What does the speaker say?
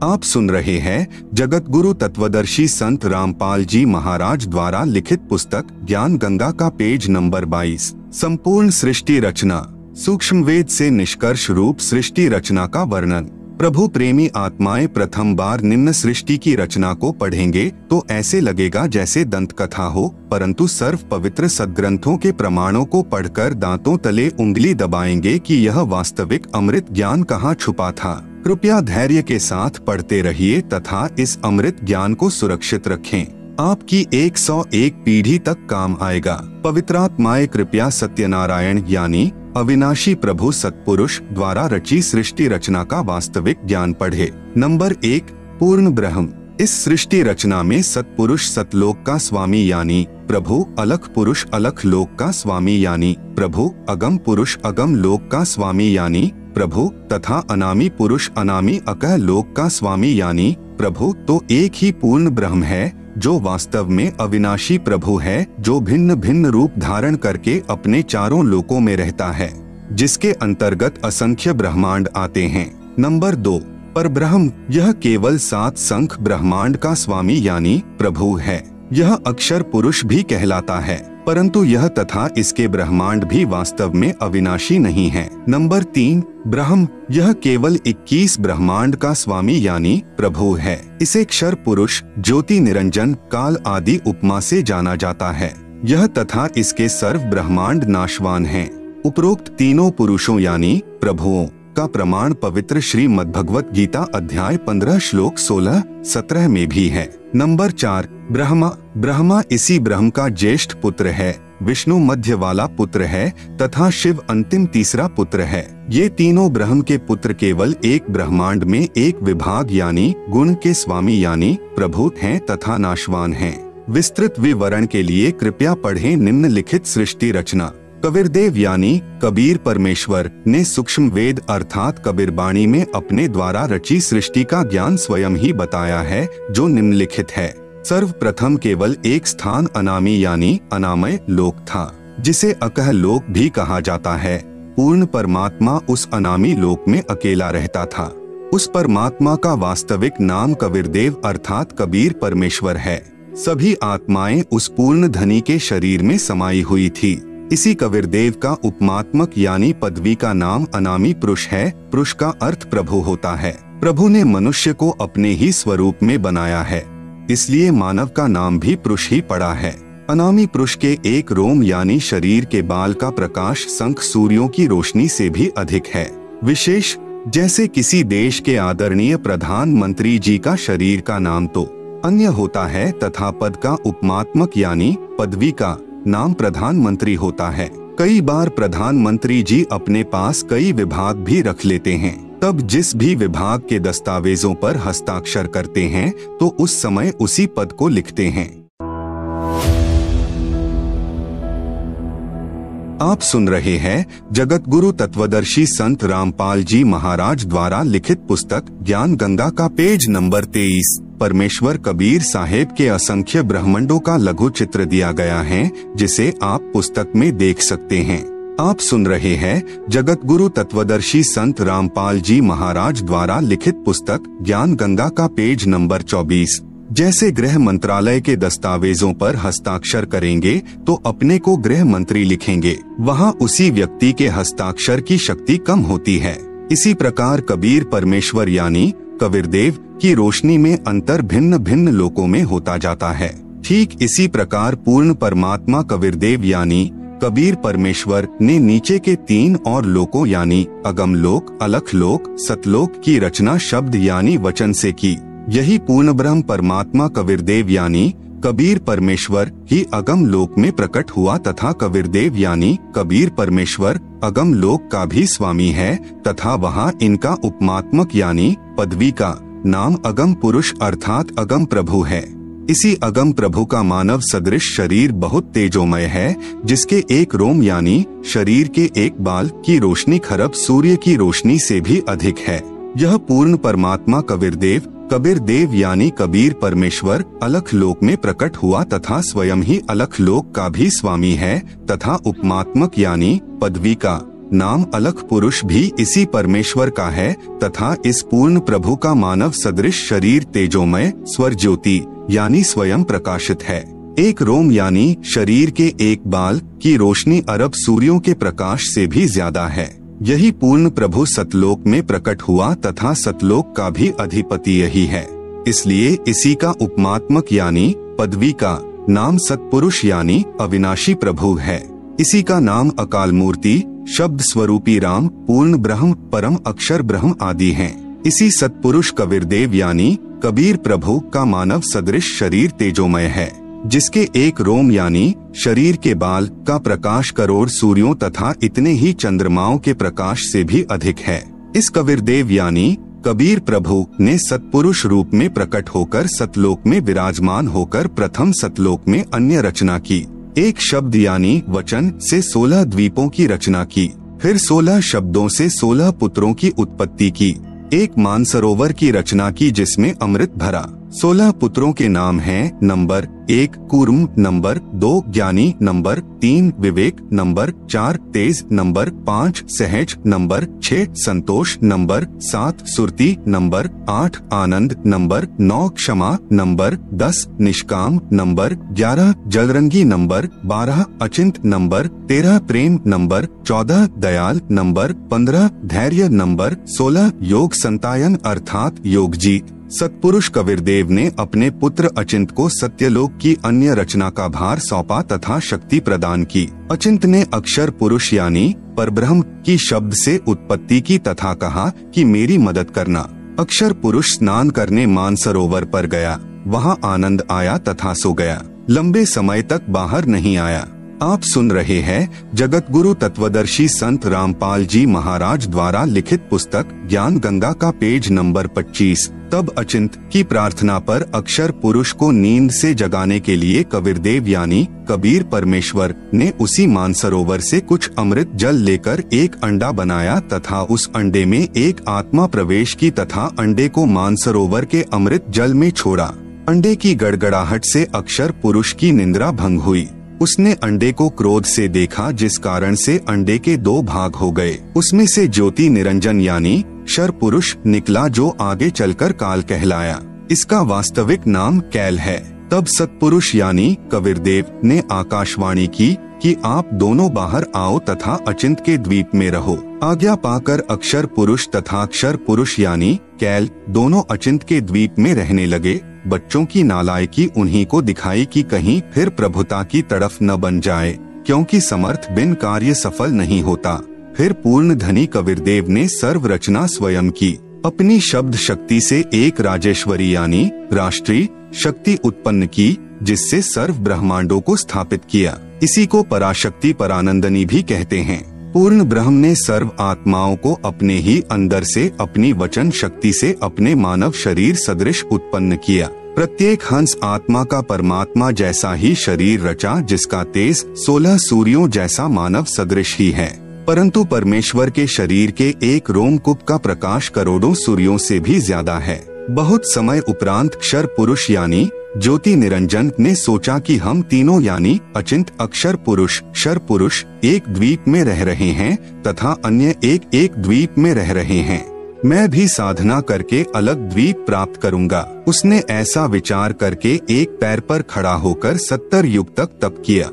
आप सुन रहे हैं जगत गुरु तत्वदर्शी संत रामपाल जी महाराज द्वारा लिखित पुस्तक ज्ञान गंगा का पेज नंबर 22। संपूर्ण सृष्टि रचना, सूक्ष्म वेद से निष्कर्ष रूप सृष्टि रचना का वर्णन। प्रभु प्रेमी आत्माएं प्रथम बार निम्न सृष्टि की रचना को पढ़ेंगे तो ऐसे लगेगा जैसे दंत कथा हो, परंतु सर्व पवित्र सद्ग्रंथों के प्रमाणों को पढ़कर दांतों तले उंगली दबाएंगे कि यह वास्तविक अमृत ज्ञान कहाँ छुपा था। कृपया धैर्य के साथ पढ़ते रहिए तथा इस अमृत ज्ञान को सुरक्षित रखें, आपकी 101 पीढ़ी तक काम आएगा। पवित्रात्माएं कृपया सत्यनारायण यानी अविनाशी प्रभु सत्पुरुष द्वारा रची सृष्टि रचना का वास्तविक ज्ञान पढ़े। नंबर 1, पूर्ण ब्रह्म। इस सृष्टि रचना में सत्पुरुष सतलोक का स्वामी यानी प्रभु, अलख पुरुष अलख लोक का स्वामी यानी प्रभु, अगम पुरुष अगम लोक का स्वामी यानी प्रभु तथा अनामी पुरुष अनामी अकह लोक का स्वामी यानी प्रभु तो एक ही पूर्ण ब्रह्म है जो वास्तव में अविनाशी प्रभु है, जो भिन्न भिन्न रूप धारण करके अपने चारों लोकों में रहता है, जिसके अंतर्गत असंख्य ब्रह्मांड आते हैं। नंबर 2, परब्रह्म। यह केवल 7 संख्य ब्रह्मांड का स्वामी यानी प्रभु है। यह अक्षर पुरुष भी कहलाता है, परंतु यह तथा इसके ब्रह्मांड भी वास्तव में अविनाशी नहीं है। नंबर 3, ब्रह्म। यह केवल 21 ब्रह्मांड का स्वामी यानी प्रभु है। इसे क्षर पुरुष, ज्योति निरंजन, काल आदि उपमा से जाना जाता है। यह तथा इसके सर्व ब्रह्मांड नाशवान हैं। उपरोक्त तीनों पुरुषों यानी प्रभुओं का प्रमाण पवित्र श्रीमद् भगवत गीता अध्याय 15 श्लोक 16-17 में भी है। नंबर 4, ब्रह्मा। ब्रह्मा इसी ब्रह्म का ज्येष्ठ पुत्र है, विष्णु मध्य वाला पुत्र है तथा शिव अंतिम तीसरा पुत्र है। ये तीनों ब्रह्म के पुत्र केवल एक ब्रह्मांड में एक विभाग यानी गुण के स्वामी यानी प्रभु हैं तथा नाशवान हैं। विस्तृत विवरण के लिए कृपया पढ़ें निम्नलिखित सृष्टि रचना। कबीरदेव यानी कबीर परमेश्वर ने सूक्ष्म वेद अर्थात कबीरबाणी में अपने द्वारा रची सृष्टि का ज्ञान स्वयं ही बताया है, जो निम्नलिखित है। सर्वप्रथम केवल एक स्थान अनामी यानी अनामय लोक था, जिसे अकह लोक भी कहा जाता है। पूर्ण परमात्मा उस अनामी लोक में अकेला रहता था। उस परमात्मा का वास्तविक नाम कबीरदेव अर्थात कबीर परमेश्वर है। सभी आत्माएं उस पूर्ण धनी के शरीर में समाई हुई थी। इसी कबीरदेव का उपमात्मक यानी पदवी का नाम अनामी पुरुष है। पुरुष का अर्थ प्रभु होता है। प्रभु ने मनुष्य को अपने ही स्वरूप में बनाया है, इसलिए मानव का नाम भी पुरुष ही पड़ा है। अनामी पुरुष के एक रोम यानी शरीर के बाल का प्रकाश संख सूर्यों की रोशनी से भी अधिक है। विशेष जैसे किसी देश के आदरणीय प्रधानमंत्री जी का शरीर का नाम तो अन्य होता है तथा पद का उपमात्मक यानी पदवी का नाम प्रधानमंत्री होता है। कई बार प्रधानमंत्री जी अपने पास कई विभाग भी रख लेते हैं। तब जिस भी विभाग के दस्तावेजों पर हस्ताक्षर करते हैं तो उस समय उसी पद को लिखते हैं। आप सुन रहे हैं जगत गुरु तत्वदर्शी संत रामपाल जी महाराज द्वारा लिखित पुस्तक ज्ञान गंगा का पेज नंबर 23। परमेश्वर कबीर साहेब के असंख्य ब्रह्मांडों का लघु चित्र दिया गया है, जिसे आप पुस्तक में देख सकते हैं। आप सुन रहे हैं जगत गुरु तत्वदर्शी संत रामपाल जी महाराज द्वारा लिखित पुस्तक ज्ञान गंगा का पेज नंबर 24। जैसे गृह मंत्रालय के दस्तावेजों पर हस्ताक्षर करेंगे तो अपने को गृह मंत्री लिखेंगे, वहाँ उसी व्यक्ति के हस्ताक्षर की शक्ति कम होती है। इसी प्रकार कबीर परमेश्वर यानी कबीरदेव की रोशनी में अंतर भिन्न भिन्न लोकों में होता जाता है। ठीक इसी प्रकार पूर्ण परमात्मा कबीरदेव यानी कबीर परमेश्वर ने नीचे के 3 और लोकों यानी अगम लोक, अलख लोक, सतलोक की रचना शब्द यानी वचन से की। यही पूर्ण ब्रह्म परमात्मा कबीरदेव यानी कबीर परमेश्वर ही अगम लोक में प्रकट हुआ तथा कबीरदेव यानी कबीर परमेश्वर अगम लोक का भी स्वामी है तथा वहाँ इनका उपमात्मक यानी पदवी का नाम अगम पुरुष अर्थात अगम प्रभु है। इसी अगम प्रभु का मानव सदृश शरीर बहुत तेजोमय है, जिसके एक रोम यानी शरीर के एक बाल की रोशनी खरब सूर्य की रोशनी से भी अधिक है। यह पूर्ण परमात्मा कबीरदेव यानी कबीर परमेश्वर अलख लोक में प्रकट हुआ तथा स्वयं ही अलख लोक का भी स्वामी है तथा उपमात्मक यानी पदवी का नाम अलख पुरुष भी इसी परमेश्वर का है तथा इस पूर्ण प्रभु का मानव सदृश शरीर तेजोमय स्वर ज्योति यानी स्वयं प्रकाशित है। एक रोम यानी शरीर के एक बाल की रोशनी अरब सूर्यों के प्रकाश से भी ज्यादा है। यही पूर्ण प्रभु सतलोक में प्रकट हुआ तथा सतलोक का भी अधिपति यही है। इसलिए इसी का उपमात्मक यानी पदवी का नाम सतपुरुष यानी अविनाशी प्रभु है। इसी का नाम अकाल मूर्ति, शब्द स्वरूपी राम, पूर्ण ब्रह्म, परम अक्षर ब्रह्म आदि हैं। इसी सतपुरुष कबीरदेव यानी कबीर प्रभु का मानव सदृश शरीर तेजोमय है, जिसके एक रोम यानी शरीर के बाल का प्रकाश करोड़ सूर्यों तथा इतने ही चंद्रमाओं के प्रकाश से भी अधिक है। इस कबीरदेव यानी कबीर प्रभु ने सतपुरुष रूप में प्रकट होकर सतलोक में विराजमान होकर प्रथम सतलोक में अन्य रचना की। एक शब्द यानी वचन से 16 द्वीपों की रचना की, फिर 16 शब्दों से 16 पुत्रों की उत्पत्ति की। एक मानसरोवर की रचना की जिसमें अमृत भरा। 16 पुत्रों के नाम हैं नंबर 1 कूर्म, नंबर 2 ज्ञानी, नंबर 3 विवेक, नंबर 4 तेज, नंबर 5 सहज, नंबर 6 संतोष, नंबर 7 सुरति, नंबर 8 आनंद, नंबर 9 क्षमा, नंबर 10 निष्काम, नंबर 11 जलरंगी, नंबर 12 अचिंत, नंबर 13 प्रेम, नंबर 14 दयाल, नंबर 15 धैर्य, नंबर 16 योग संतायन अर्थात योगजीत। सतपुरुष कबीरदेव ने अपने पुत्र अचिंत को सत्यलोक की अन्य रचना का भार सौंपा तथा शक्ति प्रदान की। अचिंत ने अक्षर पुरुष यानी परब्रह्म की शब्द से उत्पत्ति की तथा कहा कि मेरी मदद करना। अक्षर पुरुष स्नान करने मानसरोवर पर गया, वहाँ आनंद आया तथा सो गया। लंबे समय तक बाहर नहीं आया। आप सुन रहे हैं जगत गुरु तत्वदर्शी संत रामपाल जी महाराज द्वारा लिखित पुस्तक ज्ञान गंगा का पेज नंबर 25। तब अचिंत की प्रार्थना पर अक्षर पुरुष को नींद से जगाने के लिए कबीरदेव यानी कबीर परमेश्वर ने उसी मानसरोवर से कुछ अमृत जल लेकर एक अंडा बनाया तथा उस अंडे में एक आत्मा प्रवेश की तथा अंडे को मानसरोवर के अमृत जल में छोड़ा। अंडे की गड़गड़ाहट से अक्षर पुरुष की निंद्रा भंग हुई। उसने अंडे को क्रोध से देखा जिस कारण से अंडे के 2 भाग हो गए। उसमें से ज्योति निरंजन यानी क्षर पुरुष निकला जो आगे चलकर काल कहलाया। इसका वास्तविक नाम कैल है। तब सतपुरुष यानी कबीरदेव ने आकाशवाणी की कि आप दोनों बाहर आओ तथा अचिंत के द्वीप में रहो। आज्ञा पाकर अक्षर पुरुष तथा अक्षर पुरुष यानी कैल दोनों अचिंत के द्वीप में रहने लगे। बच्चों की नालायकी उन्हीं को दिखाई कि कहीं फिर प्रभुता की तरफ न बन जाए, क्योंकि समर्थ बिन कार्य सफल नहीं होता। फिर पूर्ण धनी कबीरदेव ने सर्व रचना स्वयं की। अपनी शब्द शक्ति से एक राजेश्वरी यानी राष्ट्रीय शक्ति उत्पन्न की, जिससे सर्व ब्रह्मांडों को स्थापित किया। इसी को पराशक्ति परानंदनी भी कहते हैं। पूर्ण ब्रह्म ने सर्व आत्माओं को अपने ही अंदर से अपनी वचन शक्ति से अपने मानव शरीर सदृश उत्पन्न किया। प्रत्येक हंस आत्मा का परमात्मा जैसा ही शरीर रचा, जिसका तेज 16 सूर्यों जैसा मानव सदृश ही है। परंतु परमेश्वर के शरीर के एक रोमकूप का प्रकाश करोड़ों सूर्यों से भी ज्यादा है। बहुत समय उपरांत क्षर पुरुष यानी ज्योति निरंजन ने सोचा कि हम तीनों यानी अचिंत अक्षर पुरुष क्षर पुरुष एक द्वीप में रह रहे हैं तथा अन्य एक द्वीप में रह रहे हैं। मैं भी साधना करके अलग द्वीप प्राप्त करूंगा। उसने ऐसा विचार करके एक पैर पर खड़ा होकर 70 युग तक तप किया।